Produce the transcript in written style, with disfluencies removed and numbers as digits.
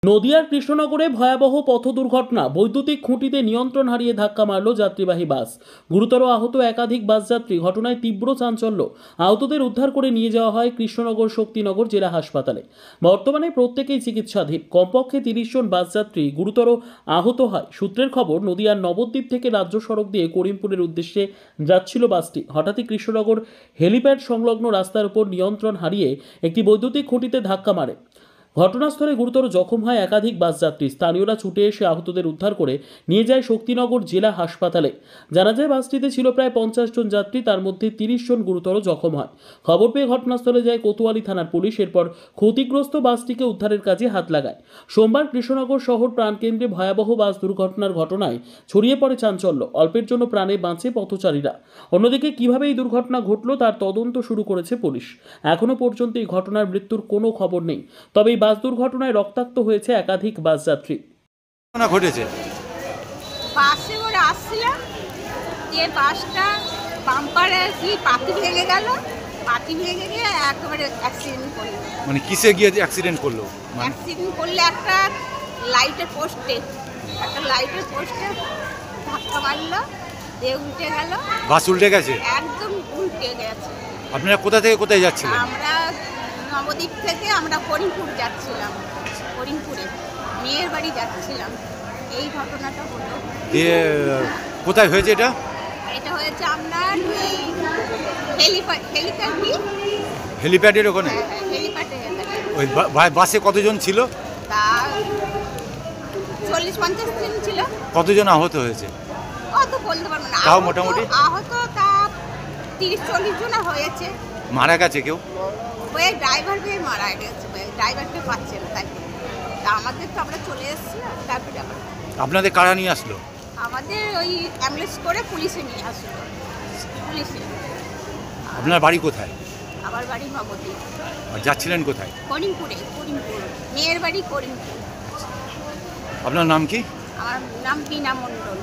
নদিয়ার কৃষ্ণনগরে ভয়াবহ পথ দুর্ঘটনা। বৈদ্যুতিক খুঁটিতে নিয়ন্ত্রণ হারিয়ে ধাক্কা মারল যাত্রীবাহী বাস। গুরুতর আহত একাধিক বাস যাত্রী। ঘটনায় তীব্র চাঞ্চল্য। আহতদের উদ্ধার করে নিয়ে যাওয়া হয় কৃষ্ণনগর শক্তিনগর জেলা হাসপাতালে। বর্তমানে প্রত্যেকেই চিকিৎসাধীন। কমপক্ষে 30 জন বাস যাত্রী গুরুতর আহত হয়। সূত্রের খবর, নদিয়ার নবদ্বীপ থেকে রাজ্য সড়ক দিয়ে করিমপুরের উদ্দেশ্যে যাচ্ছিল বাসটি। হঠাৎই কৃষ্ণনগর হেলিপ্যাড সংলগ্ন রাস্তার উপর নিয়ন্ত্রণ হারিয়ে একটি বৈদ্যুতিক খুঁটিতে ধাক্কা মারে। ঘটনাস্থলে গুরুতর জখম হয় একাধিক বাস যাত্রী। স্থানীয়রা ছুটে এসে আহতদের উদ্ধার করে নিয়ে যায় শক্তিনগর জেলা হাসপাতালে। জানা যায়, বাসটিতে ছিল প্রায় 50 জন যাত্রী, তার মধ্যে 30 জন গুরুতর জখম হয়। খবর পেয়ে ঘটনাস্থলে যায় কোতোয়ালি থানার পুলিশ। এরপর ক্ষতিগ্রস্ত বাসটিকে উদ্ধারের কাজে হাত লাগায়। সোমবার কৃষ্ণনগর শহর প্রাণকেন্দ্রে ভয়াবহ বাস দুর্ঘটনার ঘটনায় ছড়িয়ে পড়ে চাঞ্চল্য। অল্পের জন্য প্রাণে বাঁচে পথচারীরা। অন্যদিকে কিভাবে এই দুর্ঘটনা ঘটল তার তদন্ত শুরু করেছে পুলিশ। এখনো পর্যন্ত এই ঘটনার মৃত্যুর কোনো খবর নেই। তবে এই বাস দুর্ঘটনায় রক্তাক্ত হয়েছে একাধিক বাস যাত্রী। ঘটেছে বাসে করে আসছিলাম, যে বাসটা বাম্পারে কি পাতি ভেঙে গেল। পাতি ভেঙে গিয়ে একেবারে অ্যাক্সিডেন্ট করলো। মানে কিসে গিয়ে অ্যাক্সিডেন্ট করলো? অ্যাক্সিডেন্ট করলে একটা লাইটের পোস্টে ধাক্কা মারলো, দিয়ে উল্টে গেল। বাস উল্টে গেছে? একদম উল্টে গেছে। আপনারা কোথা থেকে কোথায় যাচ্ছিলেন? আমরা নবদ্বীপ থেকে আমরা করিমপুর যাচ্ছিলাম। করিমপুরে মেয়ের বাড়ি যাচ্ছিলাম। এই ঘটনাটা হলো। দিয়ে কোথায় হয়েছে এটা? এটা হয়েছে আপনার হেলিপ্যাডের ওখানে? হেলিপ্যাডে। ওই বাসে কতজন ছিল? তা 40-50 জন ছিল। কতজন আহত হয়েছে? অত বলতে পারবো না। তাও মোটামুটি আহত তা 30-40 জন হয়েছে। মারা গেছে কেউ? ওই ড্রাইভারকে মারা গেছে, ড্রাইভারকে পাচ্ছে না। তাই তা আমাদের তো আমরা চলে এসেছি। তারপরে আপনাদের কারা নিয়ে আসলো? আমাদের ওই অ্যাম্বুলেন্স করে পুলিশে নিয়ে আসলো। পুলিশে। আপনার বাড়ি কোথায়? আমার বাড়ি নবদ্বীপ। আর যাচ্ছিলেন কোথায়? করিমপুর। মেয়ের বাড়ি করিমপুর। আপনার নাম কি? আমার নাম বীণা মণ্ডল।